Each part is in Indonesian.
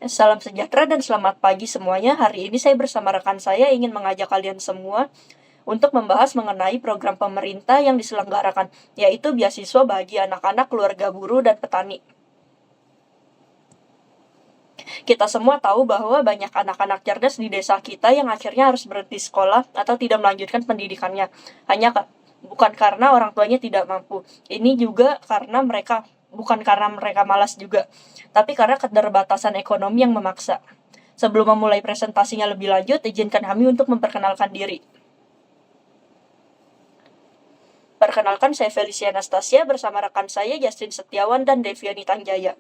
Salam sejahtera dan selamat pagi semuanya. Hari ini saya bersama rekan saya ingin mengajak kalian semua untuk membahas mengenai program pemerintah yang diselenggarakan, yaitu beasiswa bagi anak-anak keluarga buruh dan petani. Kita semua tahu bahwa banyak anak-anak cerdas di desa kita yang akhirnya harus berhenti sekolah atau tidak melanjutkan pendidikannya. Bukan karena orang tuanya tidak mampu. Ini juga karena bukan karena mereka malas juga, tapi karena keterbatasan ekonomi yang memaksa. Sebelum memulai presentasinya lebih lanjut, izinkan kami untuk memperkenalkan diri. Perkenalkan, saya Felicia Anastasia bersama rekan saya Justin Setiawan dan Deviani Tanjaya.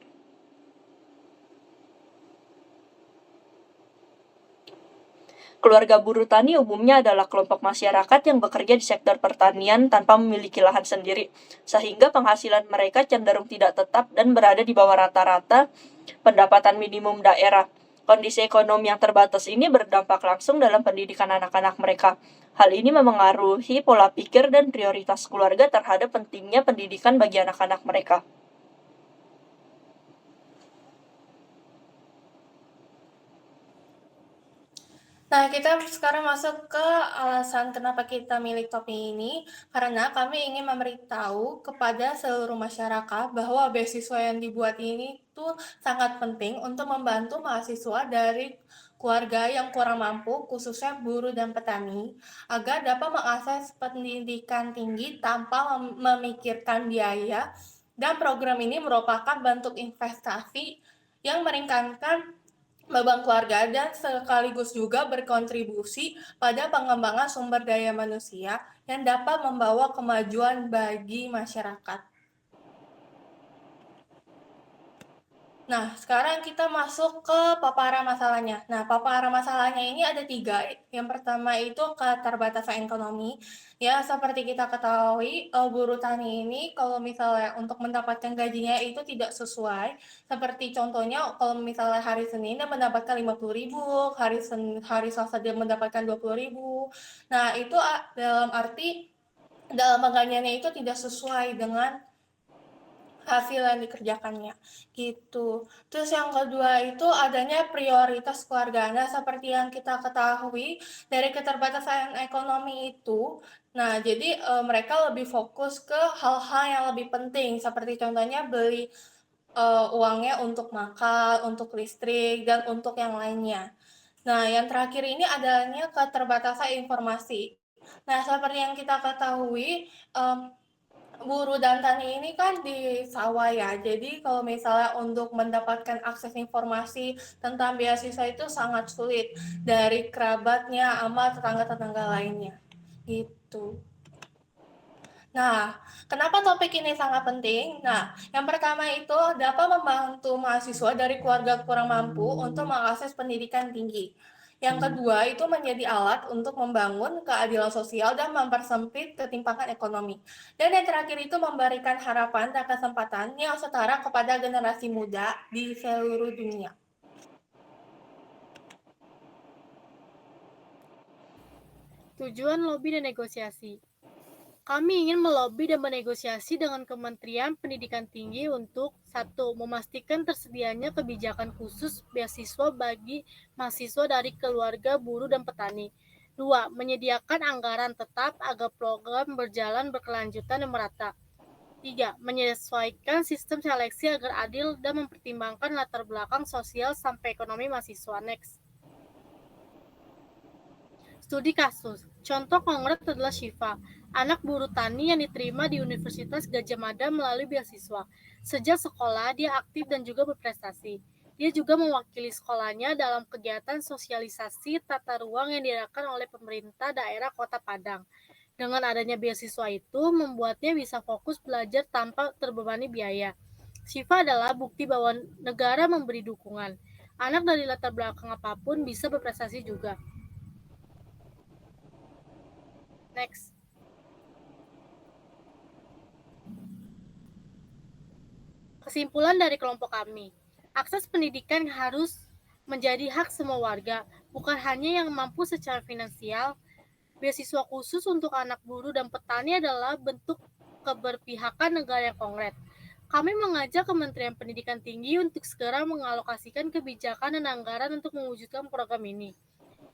Keluarga buruh tani umumnya adalah kelompok masyarakat yang bekerja di sektor pertanian tanpa memiliki lahan sendiri, sehingga penghasilan mereka cenderung tidak tetap dan berada di bawah rata-rata pendapatan minimum daerah. Kondisi ekonomi yang terbatas ini berdampak langsung dalam pendidikan anak-anak mereka. Hal ini memengaruhi pola pikir dan prioritas keluarga terhadap pentingnya pendidikan bagi anak-anak mereka. Nah, kita sekarang masuk ke alasan kenapa kita milih topik ini, karena kami ingin memberitahu kepada seluruh masyarakat bahwa beasiswa yang dibuat ini tuh sangat penting untuk membantu mahasiswa dari keluarga yang kurang mampu, khususnya buruh dan petani, agar dapat mengakses pendidikan tinggi tanpa memikirkan biaya, dan program ini merupakan bentuk investasi yang meringankan beban keluarga dan sekaligus juga berkontribusi pada pengembangan sumber daya manusia yang dapat membawa kemajuan bagi masyarakat. Nah, sekarang kita masuk ke paparan masalahnya. Nah, paparan masalahnya ini ada 3. Yang pertama itu keterbatasan ekonomi. Ya, seperti kita ketahui, buruh tani ini kalau misalnya untuk mendapatkan gajinya itu tidak sesuai. Seperti contohnya, kalau misalnya hari Senin dia mendapatkan 50.000, hari Selasa dia mendapatkan 20.000. Nah, itu dalam arti dalam pegajiannya itu tidak sesuai dengan hasil yang dikerjakannya gitu. Terus yang kedua itu adanya prioritas keluarga. Nah, seperti yang kita ketahui dari keterbatasan ekonomi itu, nah jadi mereka lebih fokus ke hal-hal yang lebih penting seperti contohnya beli uangnya untuk makan, untuk listrik dan untuk yang lainnya. Nah, yang terakhir ini adanya keterbatasan informasi. Nah, seperti yang kita ketahui, buruh dan tani ini kan di sawah ya, jadi kalau misalnya untuk mendapatkan akses informasi tentang beasiswa itu sangat sulit dari kerabatnya sama tetangga-tetangga lainnya gitu. Nah, kenapa topik ini sangat penting? Nah, yang pertama itu dapat membantu mahasiswa dari keluarga kurang mampu untuk mengakses pendidikan tinggi. Yang kedua itu menjadi alat untuk membangun keadilan sosial dan mempersempit ketimpangan ekonomi. Dan yang terakhir itu memberikan harapan dan kesempatan yang setara kepada generasi muda di seluruh dunia. Tujuan lobi dan negosiasi. Kami ingin melobi dan bernegosiasi dengan Kementerian Pendidikan Tinggi untuk 1. Memastikan tersedianya kebijakan khusus beasiswa bagi mahasiswa dari keluarga buruh dan petani. 2. Menyediakan anggaran tetap agar program berjalan berkelanjutan dan merata. 3. Menyesuaikan sistem seleksi agar adil dan mempertimbangkan latar belakang sosial sampai ekonomi mahasiswa. Next. Studi kasus. Contoh konkret adalah Syifa, anak buruh tani yang diterima di Universitas Gadjah Mada melalui beasiswa. Sejak sekolah, dia aktif dan juga berprestasi. Dia juga mewakili sekolahnya dalam kegiatan sosialisasi tata ruang yang diadakan oleh pemerintah daerah Kota Padang. Dengan adanya beasiswa itu, membuatnya bisa fokus belajar tanpa terbebani biaya. Syifa adalah bukti bahwa negara memberi dukungan. Anak dari latar belakang apapun bisa berprestasi juga. Next. Kesimpulan dari kelompok kami, akses pendidikan harus menjadi hak semua warga, bukan hanya yang mampu secara finansial. Beasiswa khusus untuk anak buruh dan petani adalah bentuk keberpihakan negara yang konkret. Kami mengajak Kementerian Pendidikan Tinggi untuk segera mengalokasikan kebijakan dan anggaran untuk mewujudkan program ini.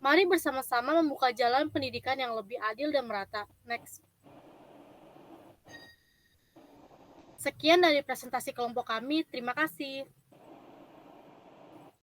Mari bersama-sama membuka jalan pendidikan yang lebih adil dan merata. Next. Sekian dari presentasi kelompok kami. Terima kasih.